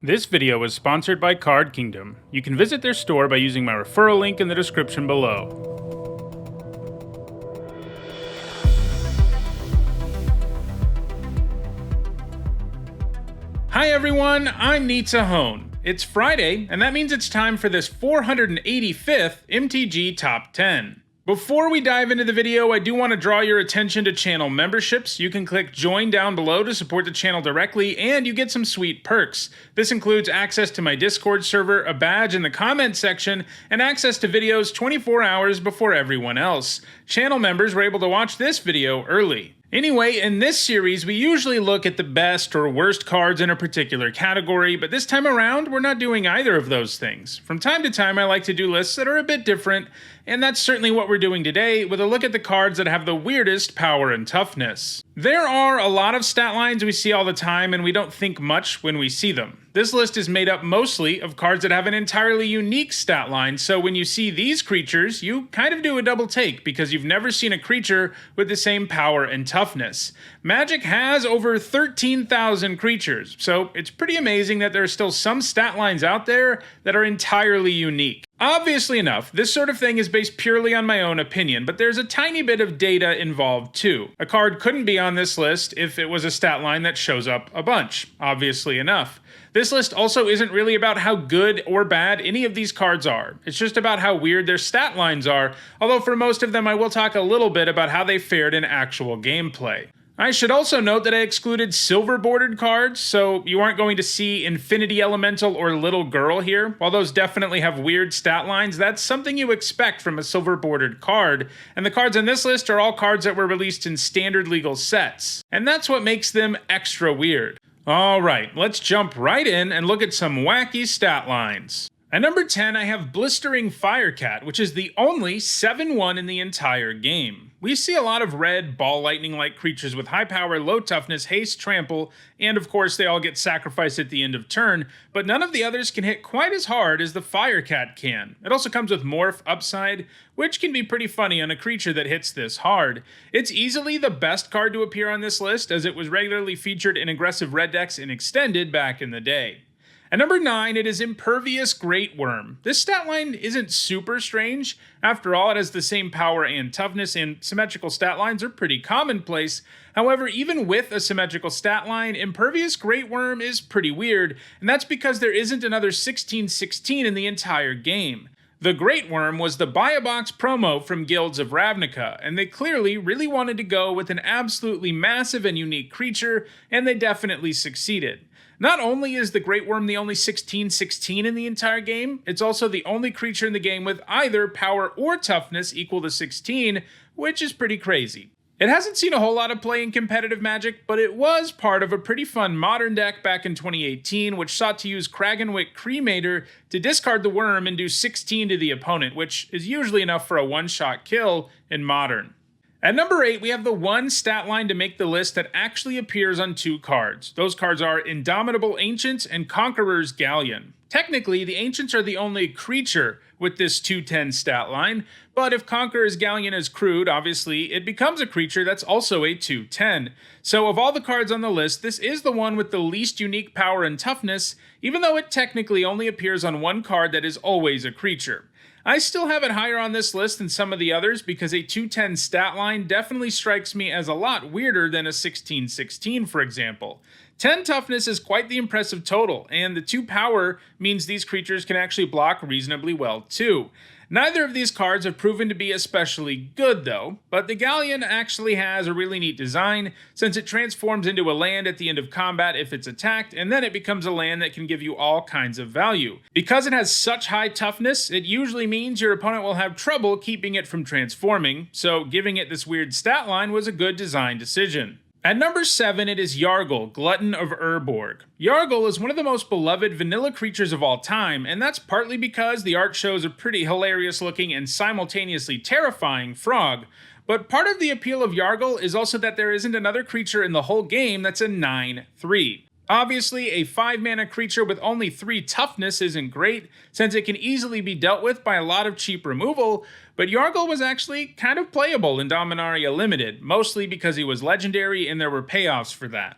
This video is sponsored by Card Kingdom. You can visit their store by using my referral link in the description below. Hi everyone, I'm Tresserhorn. It's Friday, and that means it's time for this 485th MTG Top 10. Before we dive into the video, I do want to draw your attention to channel memberships. You can click join down below to support the channel directly, and you get some sweet perks. This includes access to my Discord server, a badge in the comment section, and access to videos 24 hours before everyone else. Channel members were able to watch this video early. Anyway, in this series, we usually look at the best or worst cards in a particular category, but this time around, we're not doing either of those things. From time to time, I like to do lists that are a bit different, and that's certainly what we're doing today, with a look at the cards that have the weirdest power and toughness. There are a lot of stat lines we see all the time, and we don't think much when we see them. This list is made up mostly of cards that have an entirely unique stat line, so when you see these creatures, you kind of do a double take, because you've never seen a creature with the same power and toughness. Magic has over 13,000 creatures, so it's pretty amazing that there are still some stat lines out there that are entirely unique. Obviously enough, this sort of thing is based purely on my own opinion, but there's a tiny bit of data involved too. A card couldn't be on this list if it was a stat line that shows up a bunch, obviously enough. This list also isn't really about how good or bad any of these cards are. It's just about how weird their stat lines are, although for most of them I will talk a little bit about how they fared in actual gameplay. I should also note that I excluded silver bordered cards, so you aren't going to see Infinity Elemental or Little Girl here. While those definitely have weird stat lines, that's something you expect from a silver bordered card, and the cards on this list are all cards that were released in standard legal sets. And that's what makes them extra weird. Alright, let's jump right in and look at some wacky stat lines. At number 10, I have Scorching Fire Cat, which is the only 7/1 in the entire game. We see a lot of red, ball lightning-like creatures with high power, low toughness, haste, trample, and of course they all get sacrificed at the end of turn, but none of the others can hit quite as hard as the Fire Cat can. It also comes with Morph upside, which can be pretty funny on a creature that hits this hard. It's easily the best card to appear on this list, as it was regularly featured in aggressive red decks and extended back in the day. At number 9, it is Impervious Great Worm. This stat line isn't super strange. After all, it has the same power and toughness, and symmetrical stat lines are pretty commonplace. However, even with a symmetrical stat line, Impervious Great Worm is pretty weird, and that's because there isn't another 16/16 in the entire game. The Great Worm was the buy-a-box promo from Guilds of Ravnica, and they clearly really wanted to go with an absolutely massive and unique creature, and they definitely succeeded. Not only is the Great Worm the only 16/16 in the entire game, it's also the only creature in the game with either power or toughness equal to 16, which is pretty crazy. It hasn't seen a whole lot of play in competitive Magic, but it was part of a pretty fun modern deck back in 2018, which sought to use Kragenwick Cremator to discard the worm and do 16 to the opponent, which is usually enough for a one-shot kill in modern. At number 8, we have the one stat line to make the list that actually appears on two cards. Those cards are Indomitable Ancients and Conquerors Galleon. Technically, the Ancients are the only creature with this 210 stat line, but if Conquerors Galleon is crewed, obviously, it becomes a creature that's also a 210. So of all the cards on the list, this is the one with the least unique power and toughness, even though it technically only appears on one card that is always a creature. I still have it higher on this list than some of the others because a 210 stat line definitely strikes me as a lot weirder than a 16/16, for example. 10 toughness is quite the impressive total, and the 2 power means these creatures can actually block reasonably well too. Neither of these cards have proven to be especially good though, but the Galleon actually has a really neat design since it transforms into a land at the end of combat if it's attacked, and then it becomes a land that can give you all kinds of value. Because it has such high toughness, it usually means your opponent will have trouble keeping it from transforming, so giving it this weird stat line was a good design decision. At number 7, it is Jargol, Glutton of Urborg. Jargol is one of the most beloved vanilla creatures of all time, and that's partly because the art shows a pretty hilarious looking and simultaneously terrifying frog. But part of the appeal of Jargol is also that there isn't another creature in the whole game that's a 9/3. Obviously, a 5-mana creature with only 3 toughness isn't great, since it can easily be dealt with by a lot of cheap removal, but Jargol was actually kind of playable in Dominaria Limited, mostly because he was legendary and there were payoffs for that.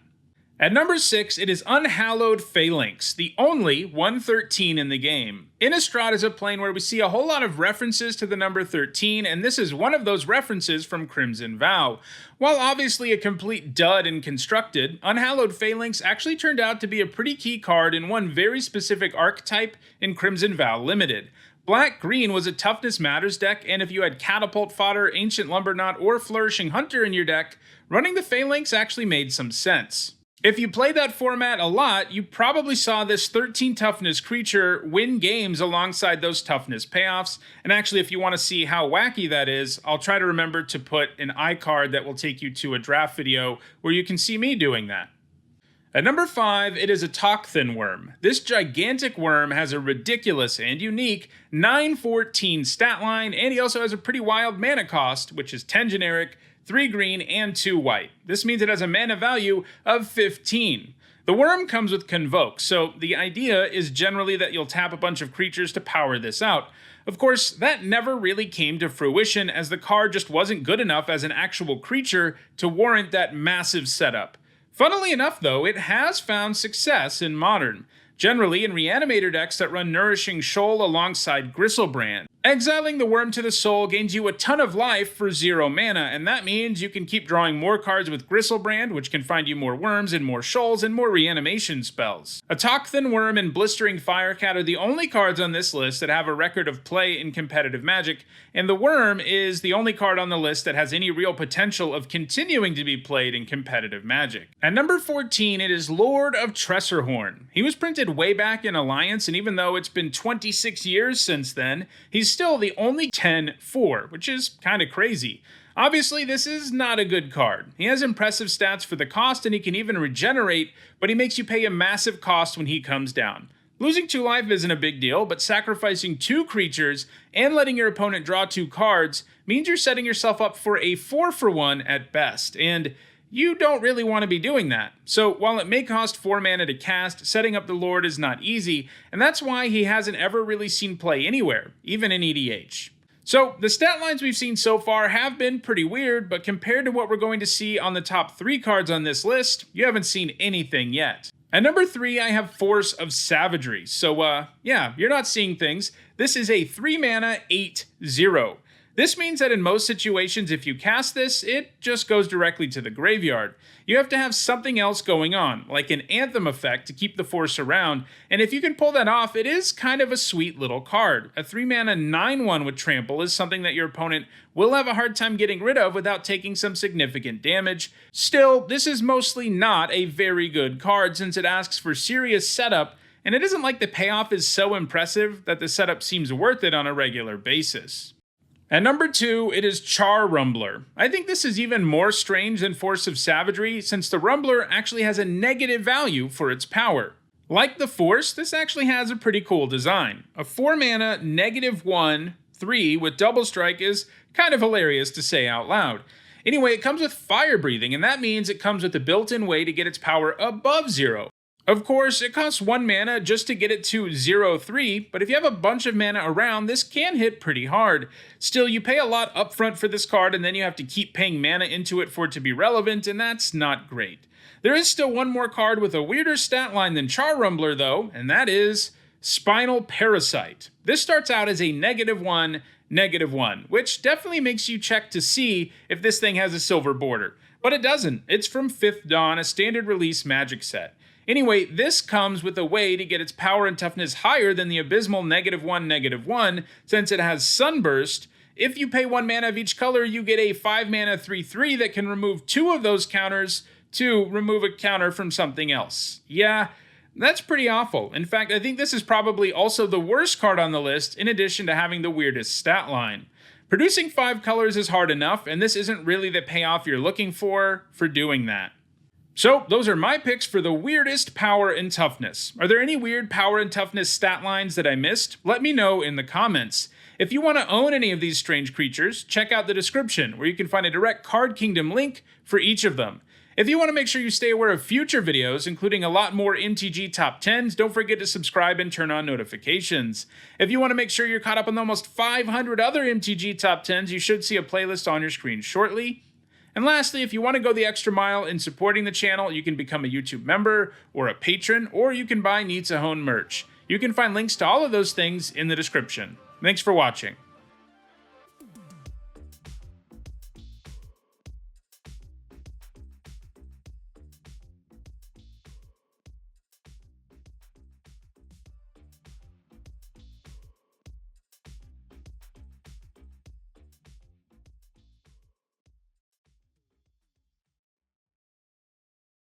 At number 6, it is Unhallowed Phalanx, the only 113 in the game. Innistrad is a plane where we see a whole lot of references to the number 13, and this is one of those references from Crimson Vow. While obviously a complete dud in Constructed, Unhallowed Phalanx actually turned out to be a pretty key card in one very specific archetype in Crimson Vow Limited. Black-green was a Toughness Matters deck, and if you had Catapult Fodder, Ancient Lumberknot, or Flourishing Hunter in your deck, running the Phalanx actually made some sense. If you played that format a lot, you probably saw this 13 toughness creature win games alongside those toughness payoffs, and actually if you want to see how wacky that is, I'll try to remember to put an iCard that will take you to a draft video where you can see me doing that. At number 5, it is a Toughness worm. This gigantic worm has a ridiculous and unique 9/14 stat line, and he also has a pretty wild mana cost, which is 10 generic, 3 green, and 2 white. This means it has a mana value of 15. The worm comes with Convoke, so the idea is generally that you'll tap a bunch of creatures to power this out. Of course, that never really came to fruition as the card just wasn't good enough as an actual creature to warrant that massive setup. Funnily enough though, it has found success in Modern, generally in Reanimator decks that run Nourishing Shoal alongside Gristlebrand. Exiling the worm to the soul gains you a ton of life for 0 mana, and that means you can keep drawing more cards with Gristlebrand, which can find you more worms and more shoals and more reanimation spells. A Toughness worm and Blistering Fire Cat are the only cards on this list that have a record of play in competitive Magic, and the worm is the only card on the list that has any real potential of continuing to be played in competitive Magic. At number 14, it is Lord of Tresserhorn. He was printed way back in Alliance, and even though it's been 26 years since then, he's still the only 10/4, which is kind of crazy. Obviously, this is not a good card. He has impressive stats for the cost, and he can even regenerate, but he makes you pay a massive cost when he comes down. Losing 2 life isn't a big deal, but sacrificing 2 creatures and letting your opponent draw 2 cards means you're setting yourself up for a 4-for-1 at best, and you don't really want to be doing that. So while it may cost 4 mana to cast, setting up the Lord is not easy, and that's why he hasn't ever really seen play anywhere, even in EDH. So the stat lines we've seen so far have been pretty weird, but compared to what we're going to see on the top 3 cards on this list, you haven't seen anything yet. At number 3, I have Force of Savagery. So yeah, you're not seeing things. This is a 3 mana 8/0. This means that in most situations, if you cast this, it just goes directly to the graveyard. You have to have something else going on, like an Anthem effect to keep the force around, and if you can pull that off, it is kind of a sweet little card. A 3 mana 9/1 with Trample is something that your opponent will have a hard time getting rid of without taking some significant damage. Still, this is mostly not a very good card since it asks for serious setup, and it isn't like the payoff is so impressive that the setup seems worth it on a regular basis. At number 2, it is Char Rumbler. I think this is even more strange than Force of Savagery, since the Rumbler actually has a negative value for its power. Like the Force, this actually has a pretty cool design. A 4 mana -1/3 with Double Strike is kind of hilarious to say out loud. Anyway, it comes with Fire Breathing, and that means it comes with a built-in way to get its power above 0. Of course, it costs 1 mana just to get it to 0/3, but if you have a bunch of mana around, this can hit pretty hard. Still, you pay a lot upfront for this card, and then you have to keep paying mana into it for it to be relevant, and that's not great. There is still one more card with a weirder stat line than Char Rumbler, though, and that is Spinal Parasite. This starts out as a -1/-1, which definitely makes you check to see if this thing has a silver border. But it doesn't. It's from 5th Dawn, a standard release Magic set. Anyway, this comes with a way to get its power and toughness higher than the abysmal -1/-1, since it has Sunburst. If you pay 1 mana of each color, you get a 5 mana 3/3 that can remove 2 of those counters to remove a counter from something else. Yeah, that's pretty awful. In fact, I think this is probably also the worst card on the list, in addition to having the weirdest stat line. Producing 5 colors is hard enough, and this isn't really the payoff you're looking for doing that. So, those are my picks for the weirdest power and toughness. Are there any weird power and toughness stat lines that I missed? Let me know in the comments. If you want to own any of these strange creatures, check out the description, where you can find a direct Card Kingdom link for each of them. If you want to make sure you stay aware of future videos, including a lot more MTG Top 10s, don't forget to subscribe and turn on notifications. If you want to make sure you're caught up on the almost 500 other MTG Top 10s, you should see a playlist on your screen shortly. And lastly, if you want to go the extra mile in supporting the channel, you can become a YouTube member or a patron, or you can buy Need to Hone merch. You can find links to all of those things in the description. Thanks for watching.